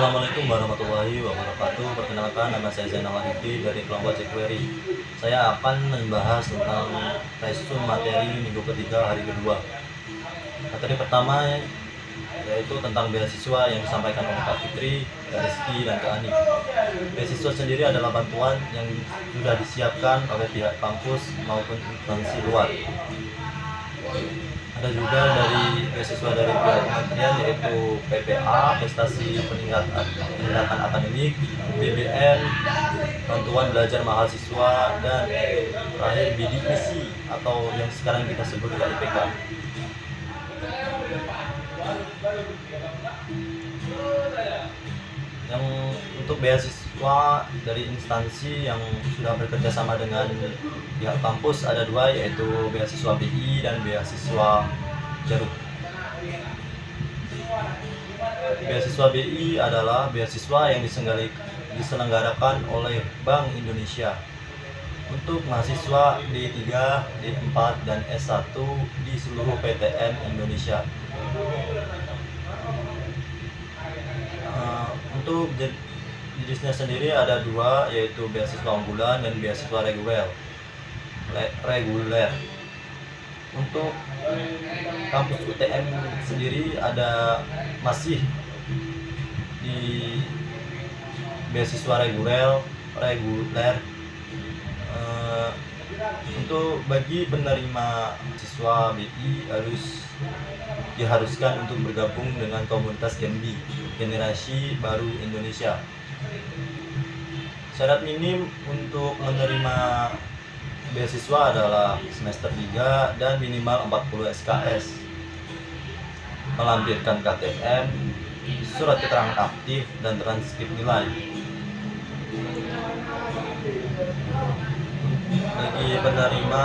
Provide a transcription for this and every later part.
Assalamualaikum warahmatullahi wabarakatuh. Perkenalkan, nama saya Zainal Arifin dari kelompok jQuery. Saya akan membahas tentang resume materi minggu ketiga hari kedua. Materi pertama yaitu tentang beasiswa yang disampaikan oleh Kak Fitri, Kak Rizky, dan Kak Ani. Beasiswa sendiri adalah bantuan yang sudah disiapkan oleh pihak kampus maupun instansi luar. Ada juga dari beasiswa dari pihak kementerian, yaitu PPA, prestasi peningkatan akademik, BBM, bantuan belajar mahasiswa, dan terakhir bidik misi atau yang sekarang kita sebut KIPK. Yang untuk beasiswa dari instansi yang sudah bekerja sama dengan pihak kampus ada dua, yaitu beasiswa BI dan beasiswa Jarum. Beasiswa BI adalah beasiswa yang diselenggarakan oleh Bank Indonesia untuk mahasiswa D3, D4, dan S1 di seluruh PTN Indonesia. Untuk jenisnya sendiri ada dua, yaitu beasiswa unggulan dan beasiswa reguler. Untuk kampus UTM sendiri ada masih di beasiswa reguler. Untuk bagi penerima siswa BI diharuskan untuk bergabung dengan komunitas Genbi, Generasi Baru Indonesia. Syarat minim untuk menerima beasiswa adalah semester 3 dan minimal 40 SKS, melampirkan KTM, surat keterangan aktif, dan transkrip nilai. Bagi penerima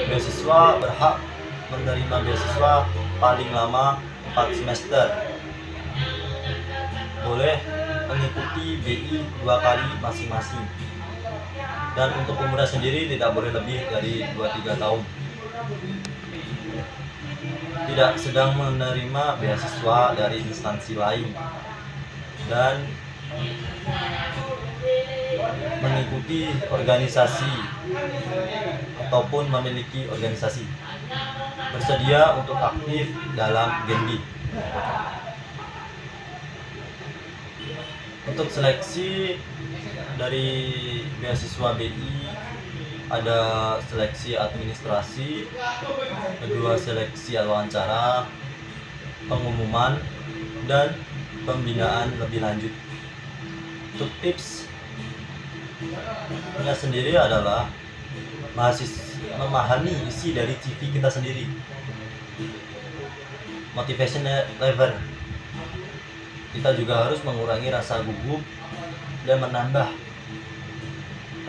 beasiswa berhak menerima beasiswa paling lama 4 semester. Boleh mengikuti BI 2 kali masing-masing. Dan untuk umurnya sendiri tidak boleh lebih dari 23 tahun. Tidak sedang menerima beasiswa dari instansi lain. Dan mengikuti organisasi ataupun memiliki organisasi, bersedia untuk aktif dalam Genbi. Untuk seleksi dari beasiswa BI ada seleksi administrasi, kedua seleksi wawancara, pengumuman, dan pembinaan lebih lanjut. Untuk tips sendiri adalah memahami isi dari CV kita sendiri, motivation level. Kita juga harus mengurangi rasa gugup dan menambah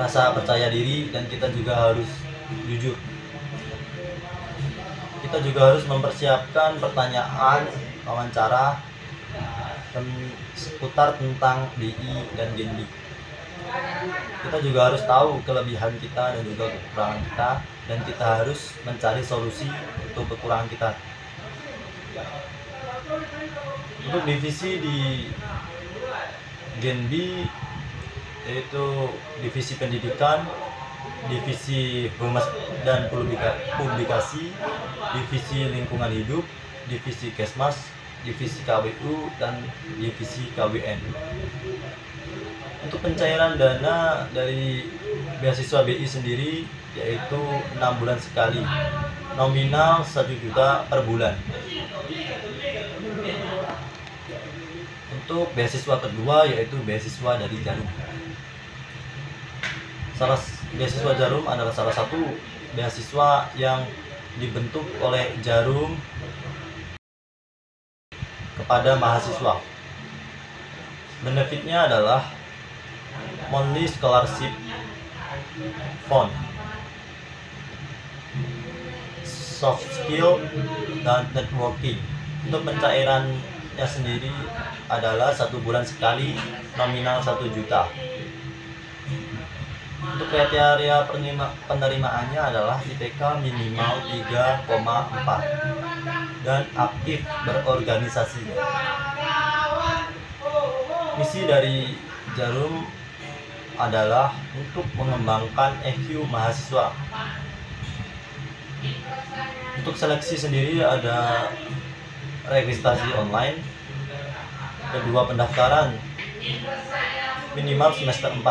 rasa percaya diri, dan kita juga harus jujur. Kita juga harus mempersiapkan pertanyaan wawancara seputar tentang BI dan Genbi. Kita juga harus tahu kelebihan kita dan juga kekurangan kita, dan kita harus mencari solusi untuk kekurangan kita. Untuk divisi di Genbi yaitu divisi pendidikan, divisi humas dan publikasi, divisi lingkungan hidup, divisi kesmas, divisi KWU, dan divisi KWN. Untuk pencairan dana dari beasiswa BI sendiri yaitu 6 bulan sekali, nominal 1 juta per bulan. Untuk beasiswa kedua yaitu beasiswa dari Jarum. Beasiswa Jarum adalah salah satu beasiswa yang dibentuk oleh Jarum kepada mahasiswa. Benefitnya adalah monthly scholarship fund, soft skill, dan networking. Untuk pencairannya sendiri adalah 1 bulan sekali, nominal 1 juta. Untuk kriteria penerimaannya adalah IPK minimal 3,4 dan aktif berorganisasi. Misi dari Jarum adalah untuk mengembangkan EQ mahasiswa. Untuk seleksi sendiri ada registrasi online, kedua pendaftaran minimal semester 4,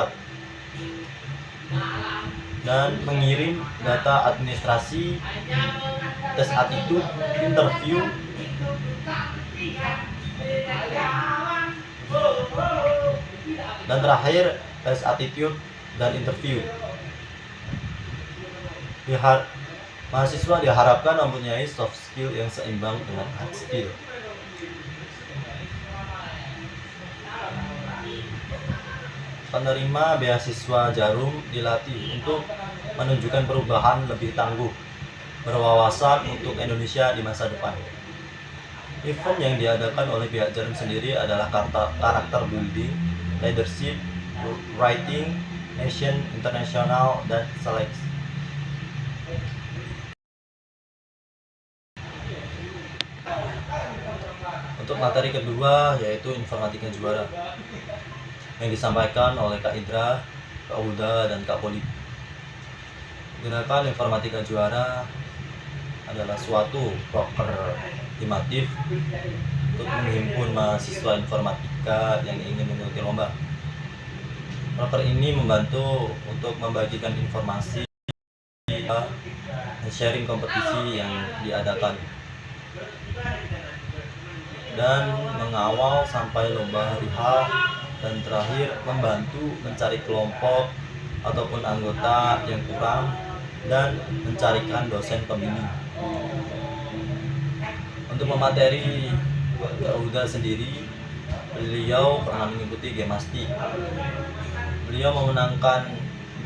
dan mengirim data administrasi, tes attitude, interview, dan terakhir tes attitude dan interview. Mahasiswa diharapkan mempunyai soft skill yang seimbang dengan hard skill. Penerima beasiswa Jarum dilatih untuk menunjukkan perubahan lebih tangguh, berwawasan untuk Indonesia di masa depan. Event yang diadakan oleh pihak Jarum sendiri adalah karakter building, leadership, writing, nation, internasional, dan seleksi. Untuk materi kedua yaitu informatika juara yang disampaikan oleh Kak Idra, Kak Uda, dan Kak Poli. Gerakan informatika juara adalah suatu proker timatif untuk menghimpun mahasiswa informatika yang ingin mengikuti lomba. Proker ini membantu untuk membagikan informasi dan sharing kompetisi yang diadakan, dan mengawal sampai lomba hari H, dan terakhir membantu mencari kelompok ataupun anggota yang kurang dan mencarikan dosen pembimbing. Untuk memateri Kak Uda sendiri, beliau pernah mengikuti Gemasti. Beliau memenangkan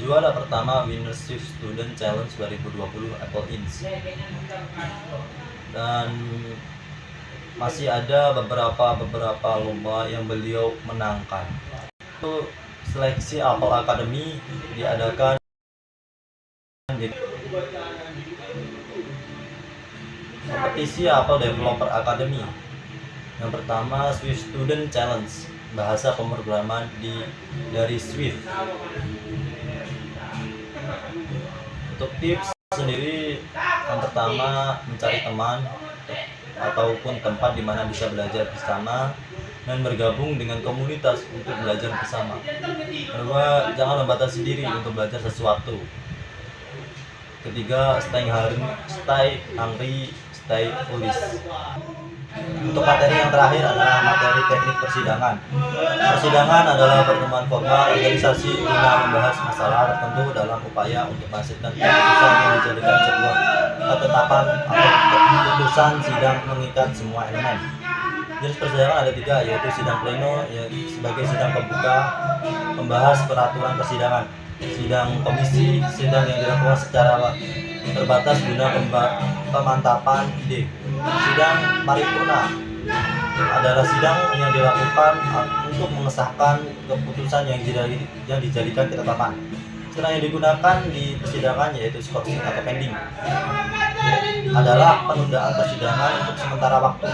juara pertama Winner Swift Student Challenge 2020 Apple Inc. Dan masih ada beberapa lomba yang beliau menangkan. Itu seleksi Apple Academy diadakan di kompetisi Apple Developer Academy. Yang pertama Swift Student Challenge, bahasa pemrograman dari Swift. Untuk tips sendiri, yang pertama mencari teman ataupun tempat di mana bisa belajar bersama dan bergabung dengan komunitas untuk belajar bersama. Kedua, jangan membatasi diri untuk belajar sesuatu. Ketiga, stay hungry, stay foolish. Untuk materi yang terakhir adalah materi teknik persidangan. Persidangan adalah pertemuan formal organisasi guna membahas masalah tertentu dalam upaya untuk menghasilkan keputusan yang dijadikan sebuah ketetapan atau keputusan sidang mengikat semua elemen. Jenis persidangan ada 3, yaitu sidang pleno sebagai sidang pembuka, membahas peraturan persidangan, sidang komisi, sidang yang dilakukan secara terbatas guna pemantapan ide. Sidang paripurna adalah sidang yang dilakukan untuk mengesahkan keputusan yang dijadikan ketetapan. Istilah yang digunakan di persidangan yaitu skorsing atau pending. Adalah penundaan persidangan untuk sementara waktu.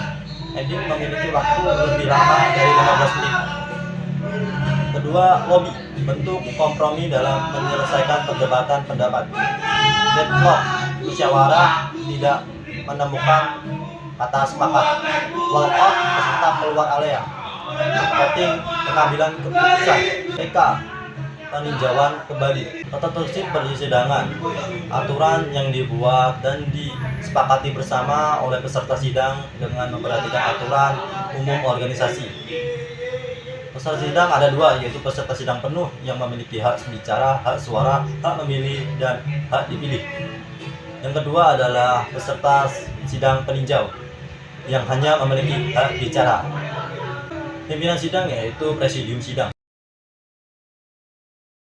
Pending memiliki waktu lebih lama dari 15 menit. Kedua, lobby, bentuk kompromi dalam menyelesaikan perdebatan pendapat. Deadlock, musyawarah tidak menemukan kata sepakat. Walkout, peserta keluar area. Voting, pengambilan keputusan. PK, peninjauan kembali. Tata tertib persidangan, aturan yang dibuat dan disepakati bersama oleh peserta sidang dengan memperhatikan aturan umum organisasi. Peserta sidang ada 2, yaitu peserta sidang penuh yang memiliki hak bicara, hak suara, hak memilih, dan hak dipilih. Yang kedua adalah peserta sidang peninjau yang hanya memiliki hak bicara. Pimpinan sidang yaitu presidium sidang.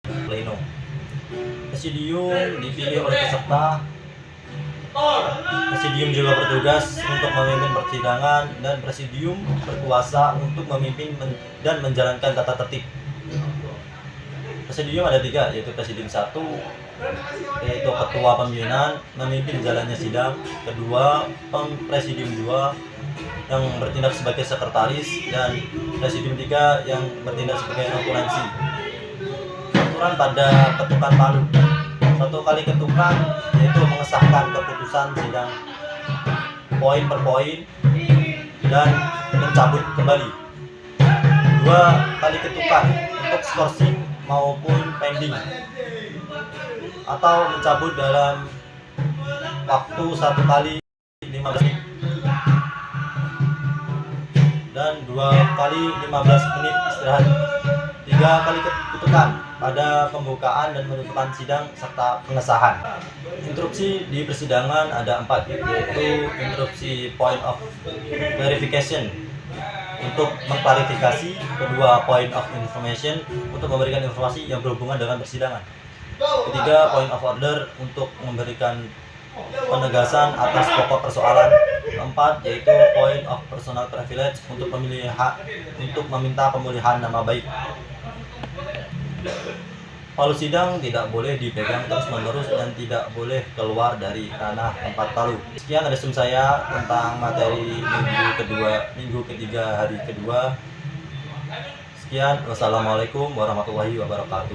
Pleno. Presidium dipilih oleh peserta. Presidium juga bertugas untuk memimpin persidangan, dan presidium berkuasa untuk memimpin dan menjalankan tata tertib. Presidium ada 3, yaitu presidium 1, yaitu ketua pimpinan memimpin jalannya sidang. Kedua, presidium 2 yang bertindak sebagai sekretaris, dan Presidium 3 yang bertindak sebagai notulensi. Aturan pada ketukan palu: 1 kali ketukan yaitu mengesahkan keputusan sidang poin per poin dan mencabut kembali. 2 kali ketukan untuk skorsing maupun pending, atau mencabut dalam waktu 1 kali 15 menit dan 2 kali 15 menit istirahat. 3 kali ketukan pada pembukaan dan penutupan sidang serta pengesahan. Interupsi di persidangan ada 4, yaitu interupsi point of verification untuk mengklarifikasi, kedua point of information untuk memberikan informasi yang berhubungan dengan persidangan, ketiga point of order untuk memberikan penegasan atas pokok persoalan, keempat yaitu point of personal privilege untuk untuk meminta pemulihan nama baik. Palu sidang tidak boleh dipegang terus-menerus dan tidak boleh keluar dari ranah tempat palu. Sekian resume saya tentang materi minggu ketiga hari kedua. Sekian, wassalamualaikum warahmatullahi wabarakatuh.